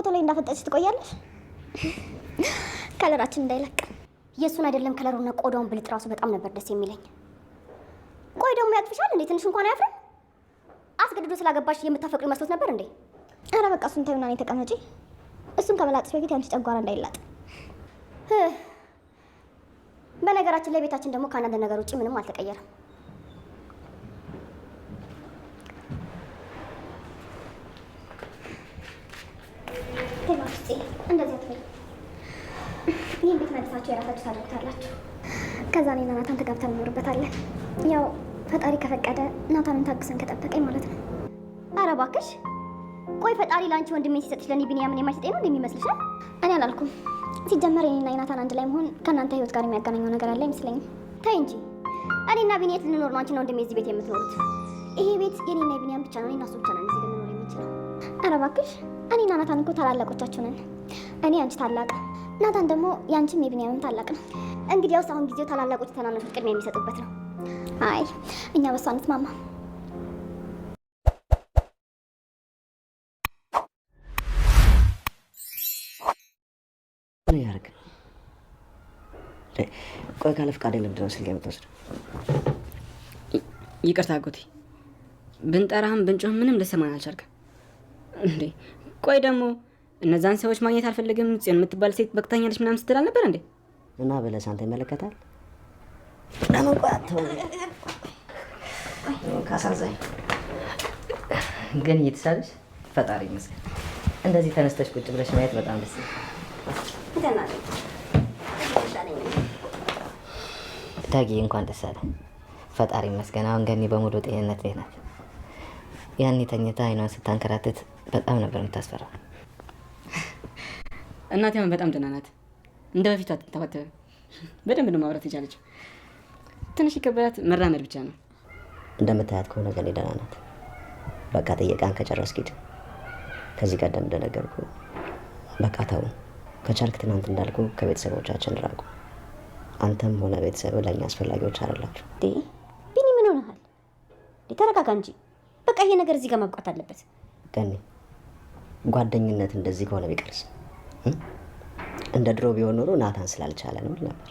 ፎቶ ላይ እንዳፈጠች ትቆያለሽ። ከለራችን እንዳይለቅ። የእሱን አይደለም ከለሩና ቆዳውን ብልጥ ራሱ በጣም ነበር ደስ የሚለኝ። ቆይ ደግሞ ያጥፍሻል እንዴ? ትንሽ እንኳን አያፍርም? አስገድዶ ስላገባሽ የምታፈቅሪ መስሎት ነበር እንዴ? ኧረ በቃ እሱን ተይውና እኔ ተቀመጪ። እሱን ከመላጥሽ በፊት ያንቺ ጨጓራ እንዳይላጥ። በነገራችን ላይ ቤታችን ደግሞ ከአንዳንድ ነገር ውጪ ምንም አልተቀየረም። እንደዚህ አትበይ። ይህን ቤት መልሳችሁ የራሳችሁ ታደርጉታላችሁ። ከዛ እኔና ናታን ተጋብተን እንኖርበታለን። ያው ፈጣሪ ከፈቀደ ናታንን ታግሰን ከጠበቀኝ ማለት ነው። ኧረ እባክሽ ቆይ ፈጣሪ ለአንቺ ወንድሜን ሲሰጥሽ ለእኔ ቢኒያምን የማይሰጠኝ ነው እንደሚመስልሽ? እኔ አላልኩም። ሲጀመር የኔና የናታን አንድ ላይ መሆን ከእናንተ ህይወት ጋር የሚያገናኘው ነገር አለ አይመስለኝም። ተይ እንጂ እኔና ቢኒየት ልንኖር ነው አንቺና ወንድሜ እዚህ ቤት የምትኖሩት? ይሄ ቤት የኔና የቢኒያም ብቻ ነው። እኔና እሱ ብቻ ነን እዚህ ልንኖር የምንችለው። ኧረ እባክሽ እኔና ናታን እኮ ታላላቆቻችሁ ነን። እኔ አንቺ ታላቅ፣ ናታን ደግሞ የአንቺም የቢኒያምም ታላቅ ነው። እንግዲያውስ አሁን ጊዜው ታላላቆች ተናናሾች ቅድሚያ የሚሰጡበት ነው። አይ እኛ በሷ አንስማማ። ምን ያርግ? ቆይ ካለ ፍቃድ ለምንድን ነው ስልክ የምትወስደው? ይቅርታ አጎቴ፣ ብንጠራህም ብንጮህም ምንም ልሰማን አልቻልክም እንዴ? ቆይ ደግሞ እነዛን ሰዎች ማግኘት አልፈልግም ጽዮን የምትባል ሴት በቅታኛለች ምናምን ስትል አልነበር እንዴ? እና በለስ አንተ ይመለከታል። ለምን ቆይ አትበል። ካሳዛኝ ግን እየተሳለሽ ፈጣሪ ይመስገን። እንደዚህ ተነስተሽ ቁጭ ብለሽ ማየት በጣም ደስ ይላል። ዳጊ እንኳን ደስ አለ። ፈጣሪ ይመስገን። አሁን ገኒ በሙሉ ጤንነት ላይ ናት። ያኔ ተኝታ አይኗን ስታንከራትት በጣም ነበር የምታስፈራው። እናቴ አሁን በጣም ደህና ናት። እንደ በፊቱ አትተባተብም። በደንብ ነው ማውራት የቻለችው። ትንሽ ይከበዳት መራመድ ብቻ ነው። እንደምታያት ከሆነ ገኒ ደህና ናት። በቃ ጥየቃን ከጨረስክ ሂድ። ከዚህ ቀደም እንደነገርኩ በቃ ተው። ከቻልክ ትናንት እንዳልኩ ከቤተሰቦቻችን ራቁ። አንተም ሆነ ቤተሰብ ለእኛ አስፈላጊዎች አይደላችሁ። ቢኒ ምን ሆነሃል? ተረጋጋ እንጂ። በቃ ይሄ ነገር እዚህ ጋር ማብቃት አለበት። ገኒ ጓደኝነት እንደዚህ ከሆነ ቢቀርስ? እንደ ድሮ ቢሆን ኖሮ ናታን ስላልቻለ ነው ነበር።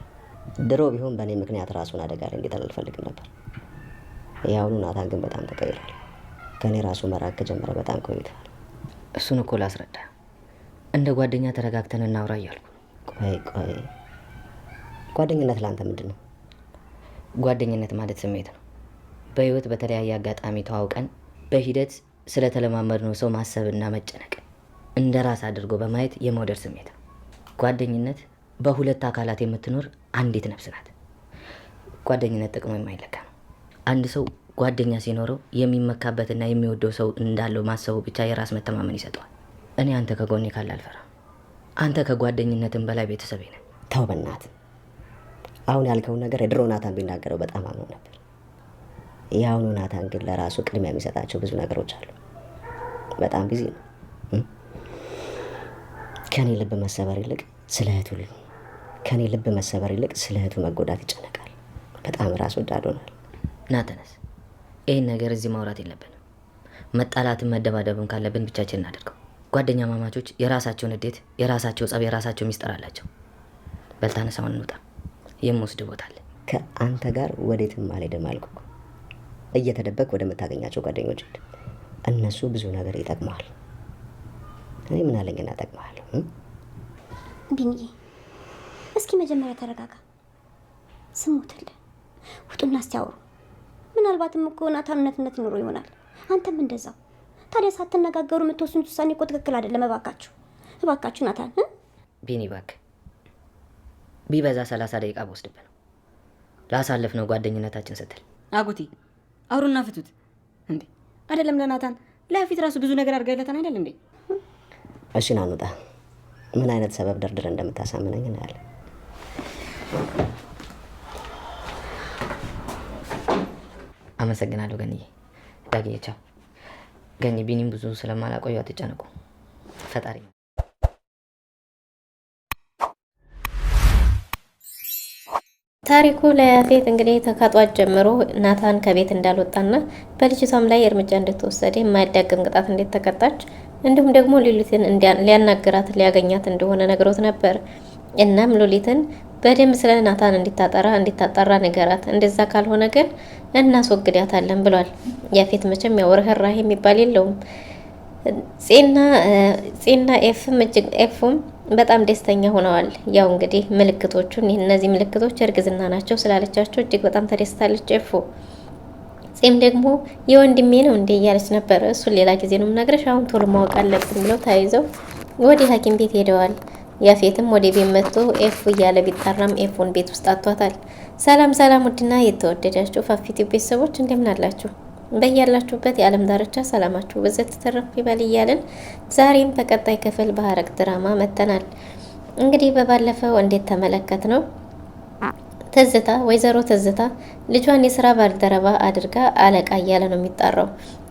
ድሮ ቢሆን በእኔ ምክንያት ራሱን አደጋ ላይ እንዲጥል አልፈልግም ነበር። ያሁኑ ናታን ግን በጣም ተቀይሯል። ከእኔ ራሱ መራቅ ከጀመረ በጣም ቆይቷል። እሱን እኮ ላስረዳ። እንደ ጓደኛ ተረጋግተን እናውራ እያልኩ። ቆይ ጓደኝነት ለአንተ ምንድን ነው? ጓደኝነት ማለት ስሜት ነው። በህይወት በተለያየ አጋጣሚ ተዋውቀን በሂደት ስለተለማመድነው ሰው ማሰብና መጨነቅ እንደ ራስ አድርጎ በማየት የመውደድ ስሜት ነው። ጓደኝነት በሁለት አካላት የምትኖር አንዲት ነፍስ ናት። ጓደኝነት ጥቅሙ የማይለካ ነው። አንድ ሰው ጓደኛ ሲኖረው የሚመካበትና የሚወደው ሰው እንዳለው ማሰቡ ብቻ የራስ መተማመን ይሰጠዋል። እኔ አንተ ከጎኔ ካለ አልፈራም። አንተ ከጓደኝነትም በላይ ቤተሰቤ ነህ። ተው በእናትህ። አሁን ያልከውን ነገር የድሮ ናታን ቢናገረው በጣም አምኖ ነበር። የአሁኑ ናታን ግን ለራሱ ቅድሚያ የሚሰጣቸው ብዙ ነገሮች አሉ። በጣም ቢዚ ነው። ከኔ ልብ መሰበር ይልቅ ስለ እህቱ መጎዳት ይጨነቃል። በጣም ራስ ወዳድ ሆኗል። ናተነስ ይህን ነገር እዚህ ማውራት የለብንም። መጣላትን መደባደብም ካለብን ብቻችን እናደርገው። ጓደኛ ማማቾች የራሳቸውን ንዴት፣ የራሳቸው ጸብ፣ የራሳቸው ሚስጥር አላቸው። በልታነሳውን እንውጣ። የምወስድ ቦታ አለ። ከአንተ ጋር ወዴትም አልሄድም አልኩህ። እየተደበቅ ወደምታገኛቸው ጓደኞች ሂድ። እነሱ ብዙ ነገር ይጠቅመዋል። እኔ ምን አለኝና እጠቅመዋለሁ? ቢኒዬ እስኪ መጀመሪያ ተረጋጋ። ስሙትል ውጡና እስቲያወሩ። ምናልባትም እኮ ናታን እውነት ኖሮ ይሆናል። አንተም እንደዛው። ታዲያ ሳትነጋገሩ የምትወስኑት ውሳኔ እኮ ትክክል አይደለም። እባካችሁ ናታን። ቢኒ እባክህ፣ ቢበዛ 30 ደቂቃ በወስድብህ ነው ላሳለፍነው ጓደኝነታችን ስትል። አጎቴ አውሩና ፍቱት እንዴ! አይደለም ለናታን ለፊት ራሱ ብዙ ነገር አድርገህለታን አይደል እንዴ? እሺ ና እንውጣ። ምን አይነት ሰበብ ደርድረ እንደምታሳምነኝ እናያለን። አመሰግናለሁ ገኒዬ። ዳግዬ ቻው። ገኒ ቢኒም ብዙ ስለማላቆዩ አትጨነቁ። ፈጣሪ ታሪኩ ለያፌት እንግዲህ ከጧት ጀምሮ ናታን ከቤት እንዳልወጣና በልጅቷም ላይ እርምጃ እንደተወሰደ የማያዳግም ቅጣት እንዴት ተቀጣች እንዲሁም ደግሞ ሉሊትን ሊያናግራት ሊያገኛት እንደሆነ ነግሮት ነበር። እናም ሉሊትን በደንብ ስለ ናታን እንዲታጣራ ንገራት፣ እንደዛ ካልሆነ ግን እናስወግዳታለን ብሏል። ያፌት መቼም ያው ርህራሄ የሚባል የለውም። ፄና ኤፉም በጣም ደስተኛ ሆነዋል። ያው እንግዲህ ምልክቶቹን እነዚህ ምልክቶች እርግዝና ናቸው ስላለቻቸው እጅግ በጣም ተደስታለች ኤፉ። ፄም ደግሞ የወንድሜ ነው እንዴ እያለች ነበር። እሱን ሌላ ጊዜ ነው የምነግርሽ፣ አሁን ቶሎ ማወቅ አለብን ብለው ተያይዘው ወደ ሐኪም ቤት ሄደዋል። ያፌትም ወደ ቤት መጥቶ ኤፉ እያለ ቢጣራም ኤፉን ቤት ውስጥ አጥቷታል። ሰላም ሰላም! ውድና የተወደዳችሁ ፋፊቲ ቤተሰቦች እንደምን አላችሁ? በያላችሁበት የዓለም ዳርቻ ሰላማችሁ በዘት ተረፍ ይበል እያልን ዛሬም በቀጣይ ክፍል በሐረግ ድራማ መጥተናል። እንግዲህ በባለፈው እንዴት ተመለከት ነው ትዝታ ወይዘሮ ትዝታ ልጇን የስራ ባልደረባ አድርጋ አለቃ እያለ ነው የሚጣራው።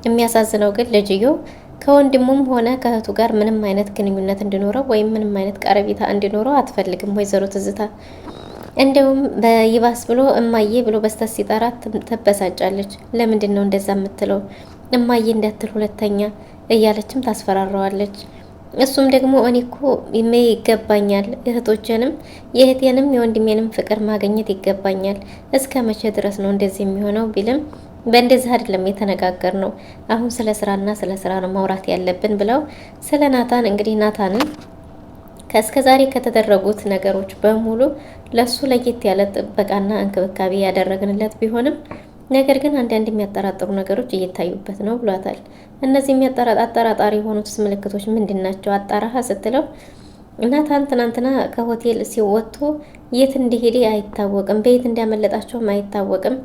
የሚያሳዝነው ግን ልጅየው ከወንድሙም ሆነ ከእህቱ ጋር ምንም አይነት ግንኙነት እንዲኖረው ወይም ምንም አይነት ቀረቤታ እንዲኖረው አትፈልግም ወይዘሮ ትዝታ። እንደውም በይባስ ብሎ እማዬ ብሎ በስተት ሲጠራት ትበሳጫለች። ለምንድን ነው እንደዛ የምትለው? እማዬ እንዳትል ሁለተኛ እያለችም ታስፈራረዋለች። እሱም ደግሞ እኔ እኮ ይገባኛል፣ እህቶችንም የእህቴንም የወንድሜንም ፍቅር ማግኘት ይገባኛል። እስከ መቼ ድረስ ነው እንደዚህ የሚሆነው ቢልም በእንደዚህ አይደለም የተነጋገር ነው። አሁን ስለ ስራና ስለ ስራ ነው ማውራት ያለብን ብለው ስለ ናታን እንግዲህ ናታንን ከእስከ ዛሬ ከተደረጉት ነገሮች በሙሉ ለሱ ለየት ያለ ጥበቃና እንክብካቤ ያደረግንለት ቢሆንም ነገር ግን አንዳንድ የሚያጠራጥሩ ነገሮች እየታዩበት ነው ብሏታል። እነዚህ አጠራጣሪ የሆኑት ምልክቶች ምንድን ናቸው አጣራሃ ስትለው ናታን ትናንትና ከሆቴል ሲወጥቶ የት እንደሄደ አይታወቅም፣ በየት እንዳመለጣቸውም አይታወቅም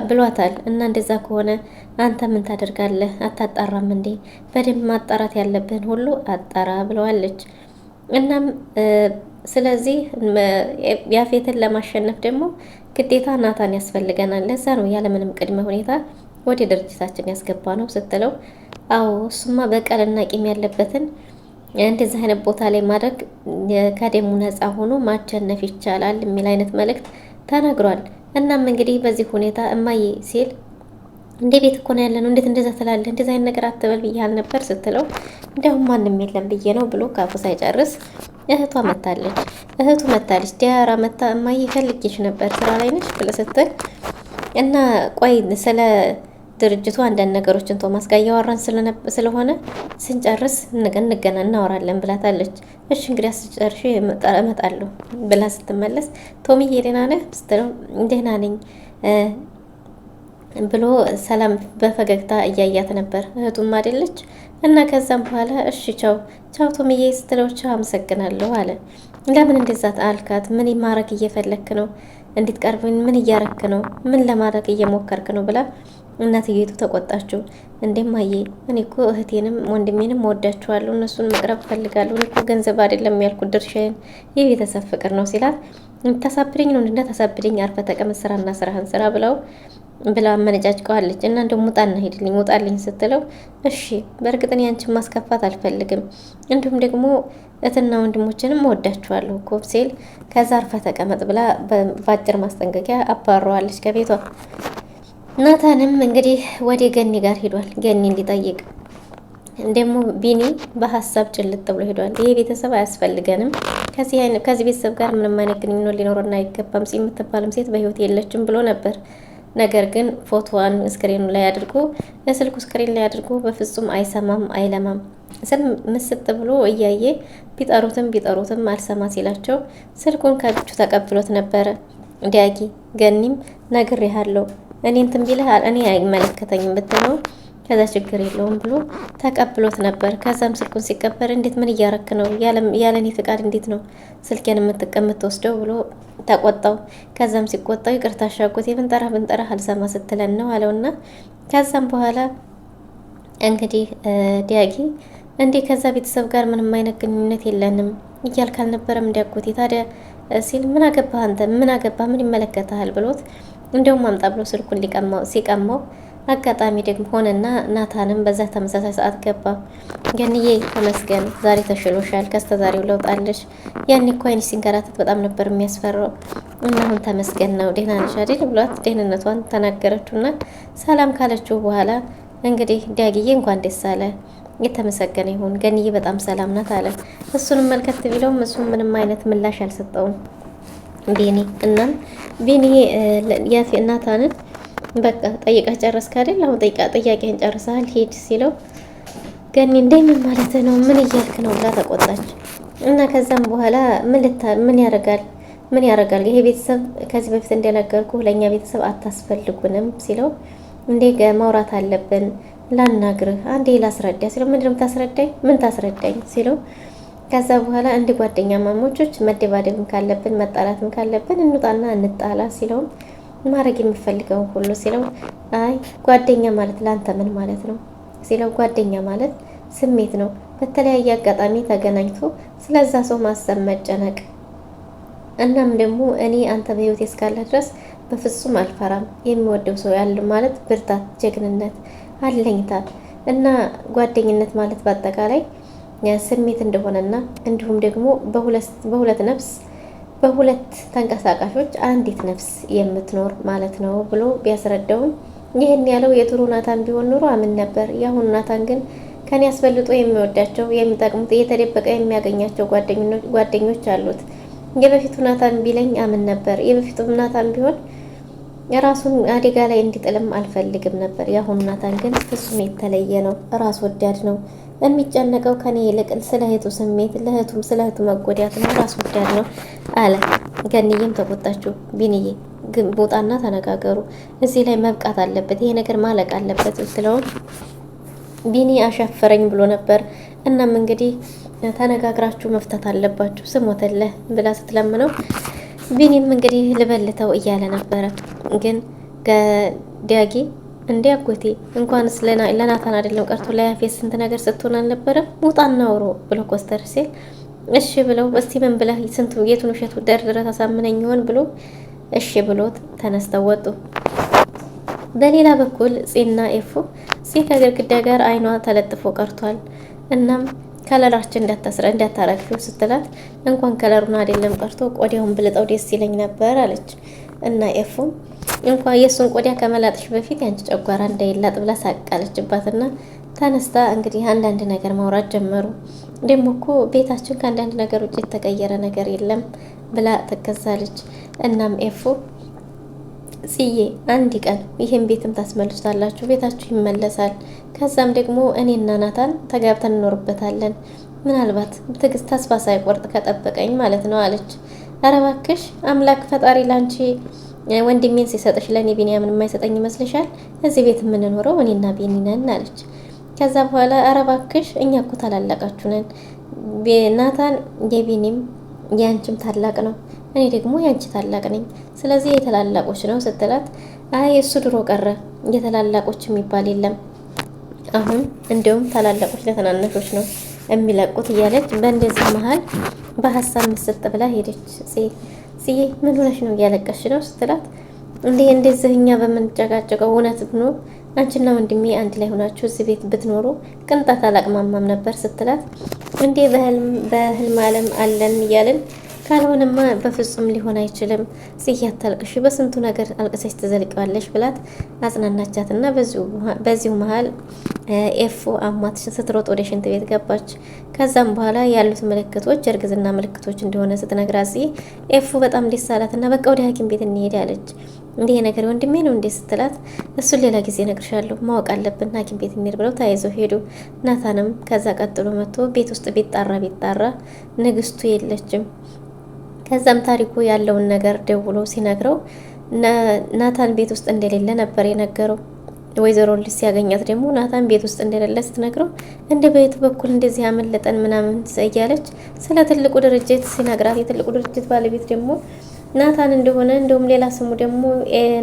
ብሏታል። እና እንደዛ ከሆነ አንተ ምን ታደርጋለህ? አታጣራም እንዴ? በደንብ ማጣራት ያለብህን ሁሉ አጣራ ብለዋለች። እናም ስለዚህ ያፌትን ለማሸነፍ ደግሞ ግዴታ ናታን ያስፈልገናል። ለዛ ነው ያለምንም ቅድመ ሁኔታ ወደ ድርጅታችን ያስገባ ነው ስትለው፣ አዎ እሱማ በቀልና ቂም ያለበትን እንደዚህ አይነት ቦታ ላይ ማድረግ ከደሙ ነፃ ሆኖ ማሸነፍ ይቻላል የሚል አይነት መልእክት ተነግሯል። እናም እንግዲህ በዚህ ሁኔታ እማዬ ሲል እንደ ቤት እኮ ነው ያለነው፣ እንዴት እንደዛ ትላለህ? እንደዛ አይነት ነገር አትበል ብያል ነበር ስትለው እንደውም ማንም የለም ብዬ ነው ብሎ ካፉ ሳይጨርስ እህቱ መታለች። ዲያራ መታ እማዬ ፈልጌሽ ነበር ስራ ላይ ነሽ ብለ ስትል እና ቆይ ስለ ድርጅቱ አንዳንድ ነገሮችን ቶማስ ጋር እያወራን ስለሆነ ስንጨርስ እናወራለን ብላታለች። እሺ እንግዲህ ስጨርሽ እመጣለሁ ብላ ስትመለስ ቶሚዬ ደህና ነህ ስትለው ደህና ነኝ ብሎ ሰላም በፈገግታ እያያት ነበር። እህቱም አይደለች እና ከዛም በኋላ እሺ ቻው ቶሚዬ ስትለው ቻው አመሰግናለሁ አለ። ለምን እንደዛ አልካት? ምን ማረግ እየፈለክ ነው? እንድትቀርብኝ ምን እያረክ ነው? ምን ለማድረግ እየሞከርክ ነው ብላ እናትዬቱ ተቆጣችው። እንደማዬ እኔ እኮ እህቴንም ወንድሜንም ወዳችኋለሁ፣ እነሱን መቅረብ ፈልጋለሁ። እኔ እኮ ገንዘብ አይደለም ያልኩት ድርሻዬን የቤተሰብ ፍቅር ነው ሲላት ታሳብደኝ ነው እንዳታሳብደኝ፣ አርፈ ተቀመጥ፣ ስራና ስራህን ስራ ብላ መነጫጭቀዋለች። እና እንደው ሙጣና ሄድልኝ ውጣልኝ ስትለው እሺ በእርግጥ ያንቺን ማስከፋት አልፈልግም፣ እንዲሁም ደግሞ እህትና ወንድሞችንም ወዳችኋለሁ እኮ ሲል ከዛ አርፈ ተቀመጥ ብላ በአጭር ማስጠንቀቂያ አባረዋለች ከቤቷ። ናታንም እንግዲህ ወደ ገኒ ጋር ሄዷል። ገኒን ሊጠይቅ ደግሞ ቢኒ በሀሳብ ጭልጥ ብሎ ሄዷል። ይሄ ቤተሰብ አያስፈልገንም፣ ከዚህ ቤተሰብ ጋር ምንም አይነት ግንኙነት ሊኖረን አይገባም፣ የምትባልም ሴት በህይወት የለችም ብሎ ነበር። ነገር ግን ፎቶዋን ስክሪኑ ላይ አድርጎ የስልኩ ስክሪን ላይ አድርጎ በፍጹም አይሰማም አይለማም። ስም ምስጥ ብሎ እያየ ቢጠሩትም አልሰማ ሲላቸው ስልኩን ከእጁ ተቀብሎት ነበረ። ዲያጊ ገኒም ነግሬሃለሁ እኔ እንትን ቢልህ እኔ አይመለከተኝም ብትለው ከዛ ችግር የለውም ብሎ ተቀብሎት ነበር። ከዛም ስልኩን ሲቀበል እንዴት ምን እያረክ ነው? ያለኔ ፍቃድ እንዴት ነው ስልኬን የምትወስደው ብሎ ተቆጣው። ከዛም ሲቆጣው ይቅርታ አሻጎት ብንጠራ አልሰማ ስትለን ነው አለውና ከዛም በኋላ እንግዲህ ዲያጊ እንዴ ከዛ ቤተሰብ ጋር ምንም አይነት ግንኙነት የለንም እያልክ አልነበረም እንዲያጎቴ ታዲያ ሲል ምን አገባህ አንተ ምን አገባህ ምን ይመለከታል ብሎት እንደውም አምጣ ብሎ ስልኩን ሲቀማው አጋጣሚ ደግሞ ሆነና ናታንም በዛ ተመሳሳይ ሰዓት ገባ። ገንዬ ተመስገን ዛሬ ተሽሎሻል፣ ከስተዛሬው ለውጣለሽ። ያኔ እኮ አይንሽ ሲንከራተት በጣም ነበር የሚያስፈራው እና አሁን ተመስገን ነው ደህና ነሽ አይደል ብሏት ደህንነቷን ተናገረችውና ሰላም ካለችው በኋላ እንግዲህ ዳግዬ እንኳን ደስ አለ የተመሰገነ ይሁን ገንዬ በጣም ሰላም ናት አለ። እሱንም መልከት ቢለውም እሱም ምንም አይነት ምላሽ አልሰጠውም ቢኒ። እናም ቢኒ ናታንን በቃ ጠይቀህ ጨረስክ አይደል? አሁን ጥያቄህን ጨርሰሃል ሂድ ሲለው ገኒ እንደምን ማለት ነው? ምን እያልክ ነው ብላ ተቆጣች። እና ከዛም በኋላ ምን ያደርጋል ይሄ ቤተሰብ ከዚህ በፊት እንደነገርኩ ለእኛ ቤተሰብ አታስፈልጉንም ሲለው እንዴ ማውራት አለብን ላናግርህ አንዴ ላስረዳ ሲለው ምንድነው ታስረዳኝ? ምን ታስረዳኝ ሲለው ከዛ በኋላ እንደ ጓደኛ ማሞቾች መደባደብም ካለብን መጣላትም ካለብን እንውጣና እንጣላ ሲለው ማድረግ የሚፈልገው ሁሉ ሲለው አይ ጓደኛ ማለት ላንተ ምን ማለት ነው ሲለው ጓደኛ ማለት ስሜት ነው፣ በተለያየ አጋጣሚ ተገናኝቶ ስለዛ ሰው ማሰብ መጨነቅ። እናም ደግሞ እኔ አንተ በህይወት እስካለ ድረስ በፍጹም አልፈራም። የሚወደው ሰው ያለ ማለት ብርታት፣ ጀግንነት፣ አለኝታ እና ጓደኝነት ማለት በአጠቃላይ ስሜት እንደሆነና እንዲሁም ደግሞ በሁለት ነፍስ በሁለት ተንቀሳቃሾች አንዲት ነፍስ የምትኖር ማለት ነው ብሎ ቢያስረዳውም ይህን ያለው የጥሩ ናታን ቢሆን ኑሮ አምን ነበር። የአሁኑ ናታን ግን ከኔ አስፈልጦ የሚወዳቸው የሚጠቅሙት እየተደበቀ የሚያገኛቸው ጓደኞች አሉት። የበፊቱ ናታን ቢለኝ አምን ነበር። የበፊቱ ናታን ቢሆን የራሱን አደጋ ላይ እንዲጥልም አልፈልግም ነበር። የአሁኑ ናታን ግን ፍጹም የተለየ ነው። ራስ ወዳድ ነው። የሚጨነቀው ከኔ ይልቅ ስለ እህቱ ስሜት ለእህቱም ስለ እህቱ መጎዳት ነው። ራስ ወዳድ ነው አለ። ገንዬም ተቆጣችው። ቢንዬ ግን ቦታና ተነጋገሩ፣ እዚህ ላይ መብቃት አለበት፣ ይሄ ነገር ማለቅ አለበት ብትለውም ቢኒ አሻፈረኝ ብሎ ነበር። እናም እንግዲህ ተነጋግራችሁ መፍታት አለባችሁ ስሞተለህ ብላ ስትለምነው ቢኒም እንግዲህ ልበልተው እያለ ነበረ። ግን ዳጊ እንዴ አጎቴ እንኳንስ ለናታን አይደለም ቀርቶ ለያፌት ስንት ነገር ስትሆን አልነበረም? ውጣና አውሮ ብሎ ኮስተር ሲል እሺ ብለው እስቲ ምን ብለህ ስንቱ የቱን ውሸቱ ደርድረህ ታሳምነኝ ይሆን ብሎ እሺ ብሎት ተነስተው ወጡ። በሌላ በኩል ጺና ኤፉ ከግድግዳ ጋር አይኗ ተለጥፎ ቀርቷል። እናም ከለራችን እንዳታረግፊው ስትላት እንኳን ከለሩን አይደለም ቀርቶ ቆዳውን ብልጠው ደስ ይለኝ ነበር አለች። እና ኤፉም እንኳን የሱን ቆዳ ከመላጥሽ በፊት ያንቺ ጨጓራ እንዳይላጥ ብላ ሳቃለችባትና ተነስታ እንግዲህ አንዳንድ ነገር ማውራት ጀመሩ። ደግሞ እኮ ቤታችን ከአንዳንድ ነገር ውጭ የተቀየረ ነገር የለም ብላ ተከዛለች። እናም ኤፉ ጽዬ አንድ ቀን ይሄን ቤትም ታስመልሳላችሁ፣ ቤታችሁ ይመለሳል። ከዛም ደግሞ እኔና ናታን ተጋብተን እንኖርበታለን። ምናልባት ትዕግስት ተስፋ ሳይቆርጥ ከጠበቀኝ ማለት ነው አለች። ኧረ እባክሽ አምላክ ፈጣሪ ላንቺ ወንድሜን ሲሰጥሽ ለእኔ ቢኒያምን የማይሰጠኝ ይመስልሻል? እዚህ ቤት የምንኖረው እኔና ቢኒ ነን አለች። ከዛ በኋላ ኧረ እባክሽ እኛ እኮ ታላላቃችሁ ነን፣ ናታን የቢኒም ያንቺም ታላቅ ነው፣ እኔ ደግሞ ያንቺ ታላቅ ነኝ፣ ስለዚህ የተላላቆች ነው ስትላት አይ እሱ ድሮ ቀረ፣ የተላላቆች የሚባል የለም፣ አሁን እንዲሁም ታላላቆች ለተናናሾች ነው የሚለቁት እያለች በእንደዚህ መሀል በሀሳብ ምስጥ ብላ ሄደች። ጽዬ ምን ሆነሽ ነው እያለቀሽ ነው ስትላት እንደዚህ እኛ በምንጨቃጨቀው እውነት ብኖ አንቺና ወንድሜ አንድ ላይ ሆናችሁ እዚህ ቤት ብትኖሩ ቅንጣት አላቅማማም ነበር ስትላት እንዴ በህልም ዓለም አለን እያልን ካልሆነማ በፍጹም ሊሆን አይችልም። ጽዬ አታልቅሽ፣ በስንቱ ነገር አልቅሰሽ ትዘልቀዋለሽ ብላት አጽናናቻት እና በዚሁ መሀል ኤፉ አሟት ስትሮጥ ወደ ሽንት ቤት ገባች። ከዛም በኋላ ያሉት ምልክቶች እርግዝና ምልክቶች እንደሆነ ስትነግራት ኤፉ በጣም ደስ አላትና በቃ ወደ ሐኪም ቤት እንሄድ አለች። እንዲህ ነገር ወንድሜ ነው እንዴ ስትላት እሱን ሌላ ጊዜ እነግርሻለሁ፣ ማወቅ አለብን፣ ሐኪም ቤት እንሄድ ብለው ተያይዘው ሄዱ። ናታንም ከዛ ቀጥሎ መጥቶ ቤት ውስጥ ቢጣራ ንግስቱ የለችም። ከዛም ታሪኩ ያለውን ነገር ደውሎ ሲነግረው ናታን ቤት ውስጥ እንደሌለ ነበር የነገረው። ወይዘሮ ልጅ ሲያገኛት ደግሞ ናታን ቤት ውስጥ እንደሌለ ስትነግረው እንደ በየቱ በኩል እንደዚህ ያመለጠን ምናምን እያለች ስለ ትልቁ ድርጅት ሲነግራት የትልቁ ድርጅት ባለቤት ደግሞ ናታን እንደሆነ እንደውም ሌላ ስሙ ደግሞ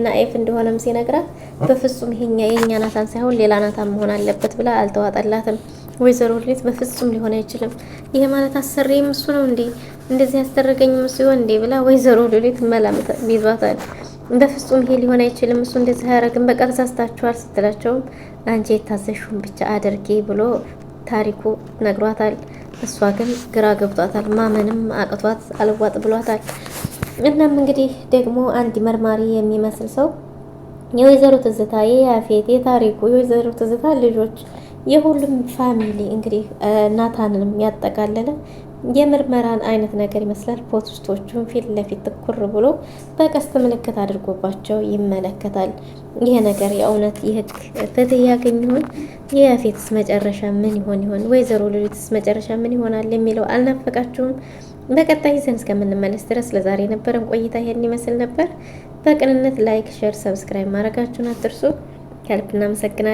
ናኤፍ እንደሆነም ሲነግራት በፍጹም የኛ ናታን ሳይሆን ሌላ ናታን መሆን አለበት ብላ አልተዋጠላትም። ወይዘሮ ልጅ በፍጹም ሊሆን አይችልም፣ ይሄ ማለት አሰሪም እሱ ነው እንዴ እንደዚህ ያስደረገኝም እሱ ይሆን እንዴ ብላ ወይዘሮ ልጅ መላምት ቢዟታል። በፍጹም ይሄ ሊሆን አይችልም፣ እሱ እንደዚህ አያረግም፣ በቃ ተሳስታችኋል ስትላቸውም አንቺ የታዘሽውን ብቻ አድርጌ ብሎ ታሪኩ ነግሯታል። እሷ ግን ግራ ገብቷታል፣ ማመንም አቅቷት አልዋጥ ብሏታል። እናም እንግዲህ ደግሞ አንድ መርማሪ የሚመስል ሰው የወይዘሮ ትዝታ የያፌት የታሪኩ የወይዘሮ ትዝታ ልጆች የሁሉም ፋሚሊ እንግዲህ ናታንንም ያጠቃለለ የምርመራን አይነት ነገር ይመስላል። ፖስቶቹን ፊት ለፊት ትኩር ብሎ በቀስት ምልክት አድርጎባቸው ይመለከታል። ይሄ ነገር የእውነት የህግ ፍትህ ያገኝ ይሆን? የያፌትስ መጨረሻ ምን ይሆን? ወይዘሮ ሉሊትስ መጨረሻ ምን ይሆናል የሚለው አልናፈቃችሁም? በቀጣይ ይዘን እስከምንመለስ ድረስ ለዛሬ የነበረን ቆይታ ይሄን ይመስል ነበር። በቅንነት ላይክ፣ ሼር፣ ሰብስክራይብ ማድረጋችሁን አትርሱ። ከልብ እናመሰግናለን።